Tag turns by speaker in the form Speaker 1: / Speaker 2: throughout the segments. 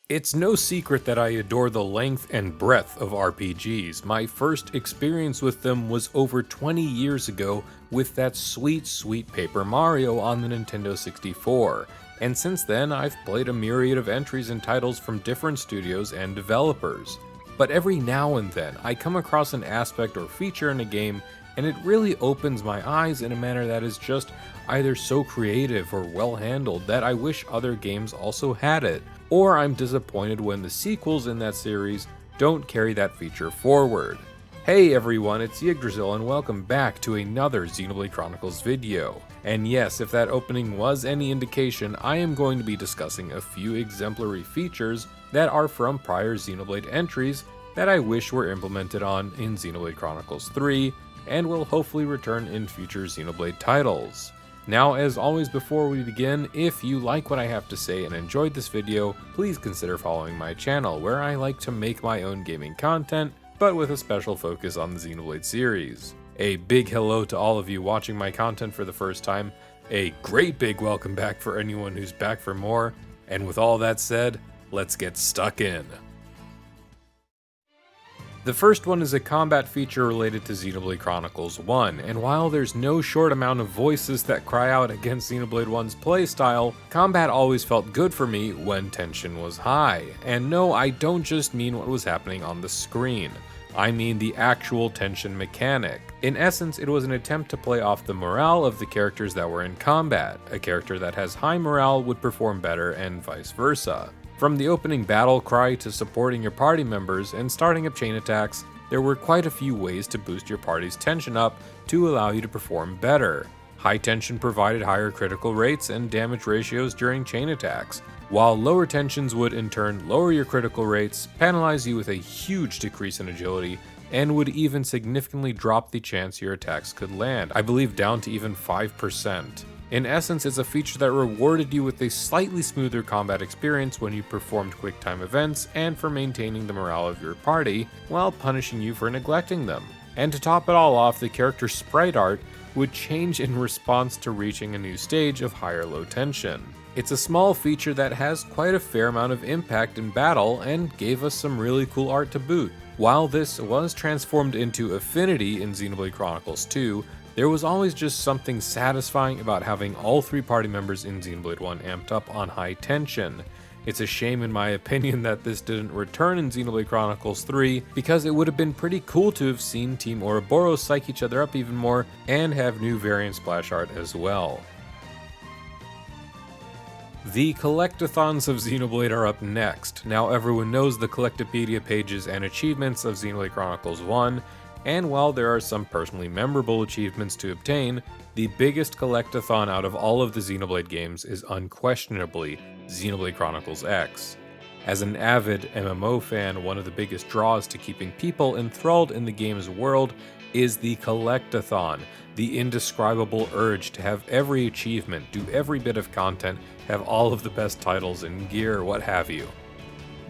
Speaker 1: It's no secret that I adore the length and breadth of RPGs. My first experience with them was over 20 years ago with that sweet Paper Mario on the Nintendo 64, and since then I've played a myriad of entries and titles from different studios and developers. But every now and then, I come across an aspect or feature in a game and it really opens my eyes in a manner that is just either so creative or well handled that I wish other games also had it, or I'm disappointed when the sequels in that series don't carry that feature forward. Hey everyone, it's Yggdrasiel and welcome back to another Xenoblade Chronicles video. And yes, if that opening was any indication, I am going to be discussing a few exemplary features that are from prior Xenoblade entries that I wish were implemented on in Xenoblade Chronicles 3, and will hopefully return in future Xenoblade titles. Now, as always before we begin, if you like what I have to say and enjoyed this video, please consider following my channel, where I like to make my own gaming content, but with a special focus on the Xenoblade series. A big hello to all of you watching my content for the first time, a great big welcome back for anyone who's back for more, and with all that said, let's get stuck in. The first one is a combat feature related to Xenoblade Chronicles 1, and while there's no short amount of voices that cry out against Xenoblade 1's playstyle, combat always felt good for me when tension was high. And no, I don't just mean what was happening on the screen. I mean the actual tension mechanic. In essence, it was an attempt to play off the morale of the characters that were in combat. A character that has high morale would perform better and vice versa. From the opening battle cry to supporting your party members and starting up chain attacks, there were quite a few ways to boost your party's tension up to allow you to perform better. High tension provided higher critical rates and damage ratios during chain attacks, while lower tensions would in turn lower your critical rates, penalize you with a huge decrease in agility, and would even significantly drop the chance your attacks could land, I believe down to even 5%. In essence, it's a feature that rewarded you with a slightly smoother combat experience when you performed quick-time events and for maintaining the morale of your party, while punishing you for neglecting them. And to top it all off, the character's sprite art would change in response to reaching a new stage of higher low tension. It's a small feature that has quite a fair amount of impact in battle and gave us some really cool art to boot. While this was transformed into Affinity in Xenoblade Chronicles 2, there was always just something satisfying about having all three party members in Xenoblade 1 amped up on high tension. It's a shame in my opinion that this didn't return in Xenoblade Chronicles 3, because it would have been pretty cool to have seen Team Ouroboros psych each other up even more and have new variant splash art as well. The Collectathons of Xenoblade are up next. Now everyone knows the Collectopedia pages and achievements of Xenoblade Chronicles 1, and while there are some personally memorable achievements to obtain, the biggest collectathon out of all of the Xenoblade games is unquestionably Xenoblade Chronicles X. As an avid MMO fan, one of the biggest draws to keeping people enthralled in the game's world is the collectathon, the indescribable urge to have every achievement, do every bit of content, have all of the best titles and gear, what have you.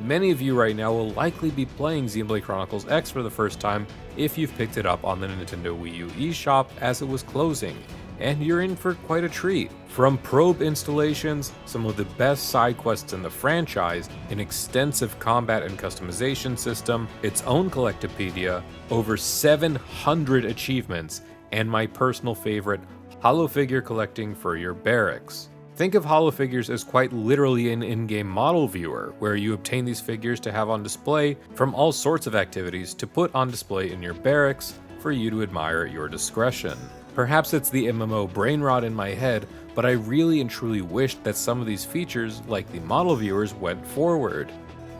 Speaker 1: Many of you right now will likely be playing Xenoblade Chronicles X for the first time if you've picked it up on the Nintendo Wii U eShop as it was closing, and you're in for quite a treat. From probe installations, some of the best side quests in the franchise, an extensive combat and customization system, its own Collectopedia, over 700 achievements, and my personal favorite, holofigure collecting for your barracks. Think of holofigures as quite literally an in-game model viewer, where you obtain these figures to have on display from all sorts of activities to put on display in your barracks for you to admire at your discretion. Perhaps it's the MMO brain rot in my head, but I really and truly wished that some of these features, like the model viewers, went forward.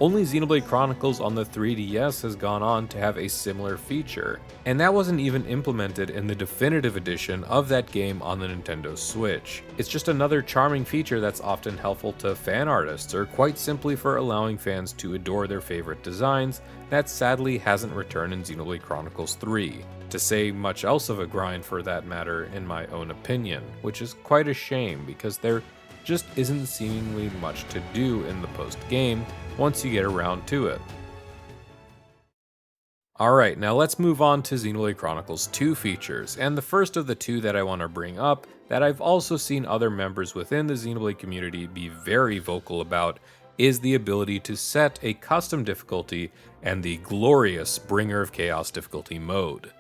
Speaker 1: Only Xenoblade Chronicles on the 3DS has gone on to have a similar feature, and that wasn't even implemented in the definitive edition of that game on the Nintendo Switch. It's just another charming feature that's often helpful to fan artists, or quite simply for allowing fans to adore their favorite designs that sadly hasn't returned in Xenoblade Chronicles 3. To say much else of a grind for that matter, in my own opinion, which is quite a shame because there just isn't seemingly much to do in the post-game once you get around to it. Alright, now let's move on to Xenoblade Chronicles 2 features, and the first of the two that I want to bring up, that I've also seen other members within the Xenoblade community be very vocal about, is the ability to set a custom difficulty and the glorious Bringer of Chaos difficulty mode.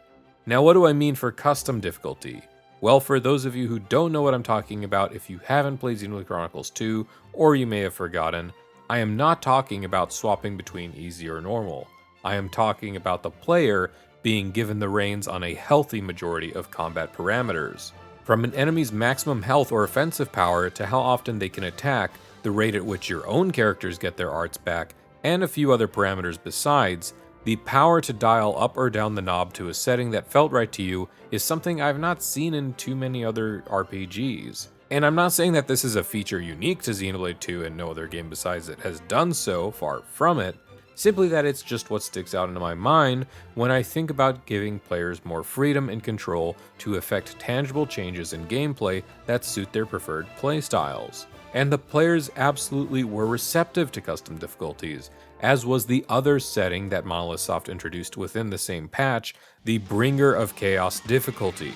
Speaker 1: Now, what do I mean for custom difficulty? Well, for those of you who don't know what I'm talking about, if you haven't played Xenoblade Chronicles 2, or you may have forgotten, I am not talking about swapping between easy or normal. I am talking about the player being given the reins on a healthy majority of combat parameters. From an enemy's maximum health or offensive power to how often they can attack, the rate at which your own characters get their arts back, and a few other parameters besides, the power to dial up or down the knob to a setting that felt right to you is something I've not seen in too many other RPGs. And I'm not saying that this is a feature unique to Xenoblade 2 and no other game besides it has done so, far from it, simply that it's just what sticks out into my mind when I think about giving players more freedom and control to effect tangible changes in gameplay that suit their preferred playstyles. And the players absolutely were receptive to custom difficulties, as was the other setting that Monolith Soft introduced within the same patch, the Bringer of Chaos difficulty.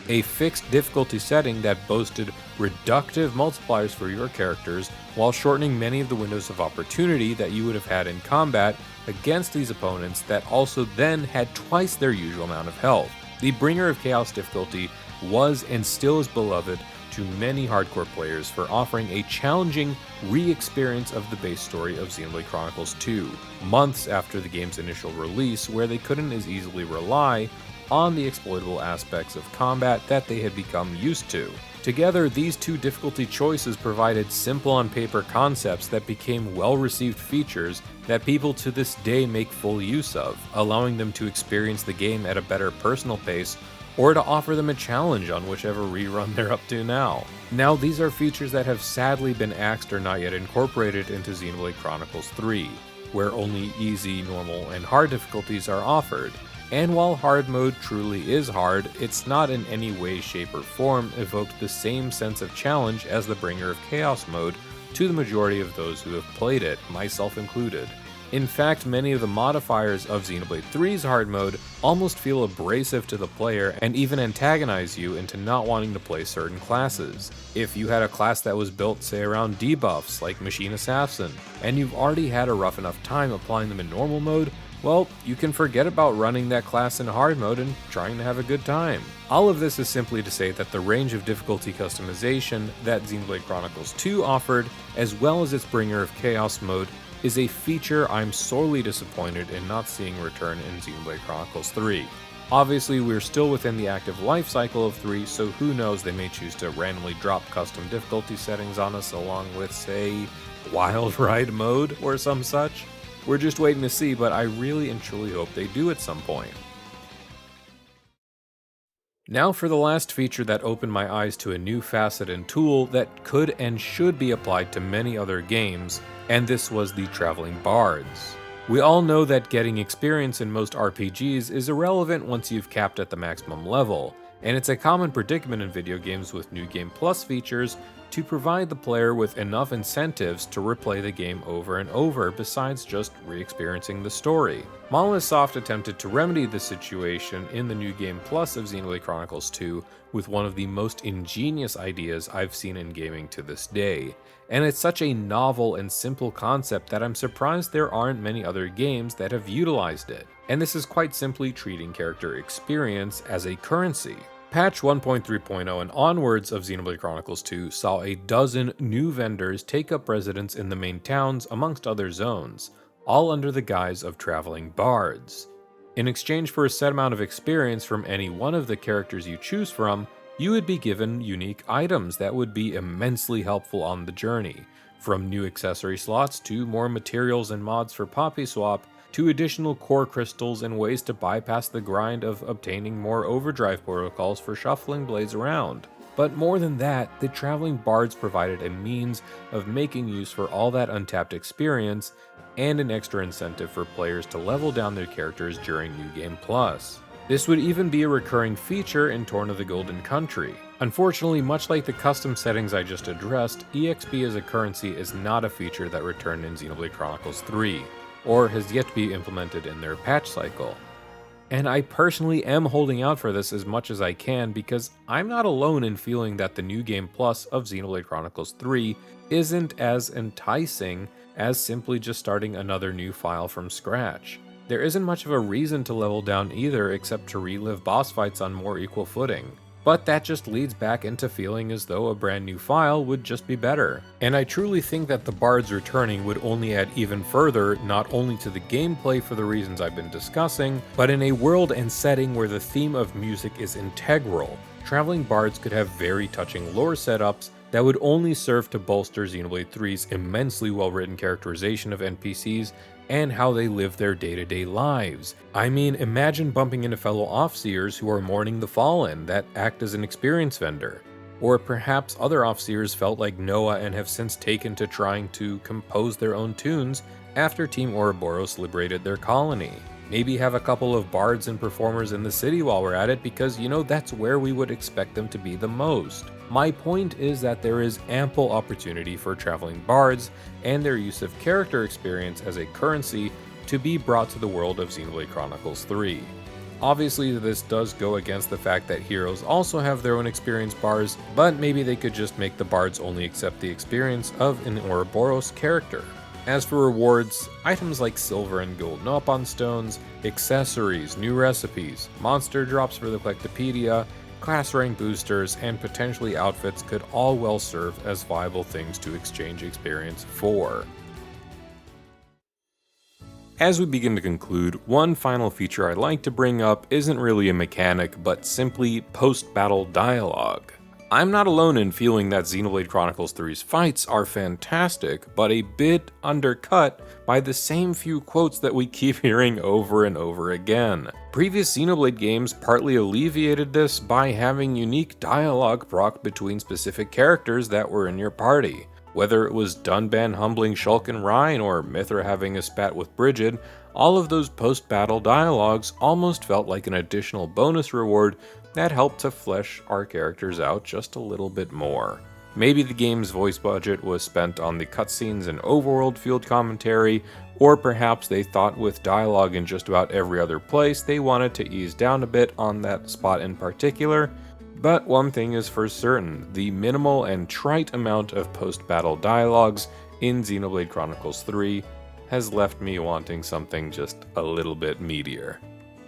Speaker 1: A fixed difficulty setting that boasted reductive multipliers for your characters while shortening many of the windows of opportunity that you would have had in combat against these opponents that also then had twice their usual amount of health. The Bringer of Chaos difficulty was and still is beloved to many hardcore players for offering a challenging re-experience of the base story of Xenoblade Chronicles 2, months after the game's initial release, where they couldn't as easily rely on the exploitable aspects of combat that they had become used to. Together, these two difficulty choices provided simple on paper concepts that became well-received features that people to this day make full use of, allowing them to experience the game at a better personal pace or to offer them a challenge on whichever rerun they're up to now. Now, these are features that have sadly been axed or not yet incorporated into Xenoblade Chronicles 3, where only easy, normal, and hard difficulties are offered. And while hard mode truly is hard, it's not in any way, shape, or form evoked the same sense of challenge as the Bringer of Chaos mode to the majority of those who have played it, myself included. In fact, many of the modifiers of Xenoblade 3's hard mode almost feel abrasive to the player and even antagonize you into not wanting to play certain classes. If you had a class that was built, say, around debuffs like Machine Assassin, and you've already had a rough enough time applying them in normal mode, well, you can forget about running that class in hard mode and trying to have a good time. All of this is simply to say that the range of difficulty customization that Xenoblade Chronicles 2 offered, as well as its Bringer of Chaos mode, is a feature I'm sorely disappointed in not seeing return in Xenoblade Chronicles 3. Obviously, we're still within the active life cycle of 3, so who knows, they may choose to randomly drop custom difficulty settings on us along with, say, Wild Ride mode or some such. We're just waiting to see, but I really and truly hope they do at some point. Now for the last feature that opened my eyes to a new facet and tool that could and should be applied to many other games, and this was the Traveling Bards. We all know that getting experience in most RPGs is irrelevant once you've capped at the maximum level, and it's a common predicament in video games with New Game Plus features to provide the player with enough incentives to replay the game over and over besides just re-experiencing the story. Monolith Soft attempted to remedy this situation in the New Game Plus of Xenoblade Chronicles 2 with one of the most ingenious ideas I've seen in gaming to this day, and it's such a novel and simple concept that I'm surprised there aren't many other games that have utilized it. And this is quite simply treating character experience as a currency. Patch 1.3.0 and onwards of Xenoblade Chronicles 2 saw a dozen new vendors take up residence in the main towns amongst other zones, all under the guise of traveling bards. In exchange for a set amount of experience from any one of the characters you choose from, you would be given unique items that would be immensely helpful on the journey, from new accessory slots to more materials and mods for Poppy Swap, to additional core crystals and ways to bypass the grind of obtaining more overdrive protocols for shuffling blades around. But more than that, the Traveling Bards provided a means of making use for all that untapped experience and an extra incentive for players to level down their characters during New Game Plus. This would even be a recurring feature in Torn of the Golden Country. Unfortunately, much like the custom settings I just addressed, EXP as a currency is not a feature that returned in Xenoblade Chronicles 3, or has yet to be implemented in their patch cycle. And I personally am holding out for this as much as I can because I'm not alone in feeling that the New Game Plus of Xenoblade Chronicles 3 isn't as enticing as simply just starting another new file from scratch. There isn't much of a reason to level down either except to relive boss fights on more equal footing. But that just leads back into feeling as though a brand new file would just be better. And I truly think that the Bards returning would only add even further, not only to the gameplay for the reasons I've been discussing, but in a world and setting where the theme of music is integral. Traveling Bards could have very touching lore setups that would only serve to bolster Xenoblade 3's immensely well-written characterization of NPCs and how they live their day-to-day lives. I mean, imagine bumping into fellow Offseers who are mourning the fallen that act as an experience vendor. Or perhaps other Offseers felt like Noah and have since taken to trying to compose their own tunes after Team Ouroboros liberated their colony. Maybe have a couple of bards and performers in the city while we're at it because, that's where we would expect them to be the most. My point is that there is ample opportunity for traveling bards and their use of character experience as a currency to be brought to the world of Xenoblade Chronicles 3. Obviously, this does go against the fact that heroes also have their own experience bars, but maybe they could just make the bards only accept the experience of an Ouroboros character. As for rewards, items like silver and gold Nopon stones, accessories, new recipes, monster drops for the Collectapedia, class rank boosters, and potentially outfits could all well serve as viable things to exchange experience for. As we begin to conclude, one final feature I'd like to bring up isn't really a mechanic, but simply post-battle dialogue. I'm not alone in feeling that Xenoblade Chronicles 3's fights are fantastic, but a bit undercut by the same few quotes that we keep hearing over and over again. Previous Xenoblade games partly alleviated this by having unique dialogue proc between specific characters that were in your party. Whether it was Dunban humbling Shulk and Rhine or Mithra having a spat with Brigid, all of those post-battle dialogues almost felt like an additional bonus reward that helped to flesh our characters out just a little bit more. Maybe the game's voice budget was spent on the cutscenes and overworld field commentary, or perhaps they thought with dialogue in just about every other place they wanted to ease down a bit on that spot in particular. But one thing is for certain, the minimal and trite amount of post-battle dialogues in Xenoblade Chronicles 3 has left me wanting something just a little bit meatier.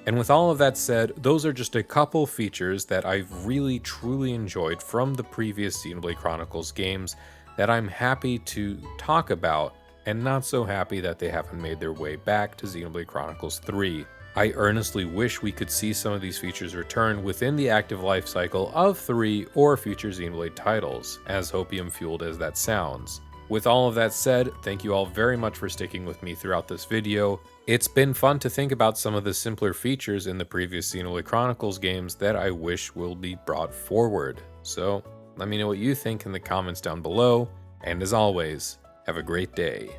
Speaker 1: And with all of that said, those are just a couple features that I've really truly enjoyed from the previous Xenoblade Chronicles games that I'm happy to talk about, and not so happy that they haven't made their way back to Xenoblade Chronicles 3. I earnestly wish we could see some of these features return within the active life cycle of 3 or future Xenoblade titles, as hopium-fueled as that sounds. With all of that said, thank you all very much for sticking with me throughout this video. It's been fun to think about some of the simpler features in the previous Xenoblade Chronicles games that I wish will be brought forward. So, let me know what you think in the comments down below, and as always, have a great day.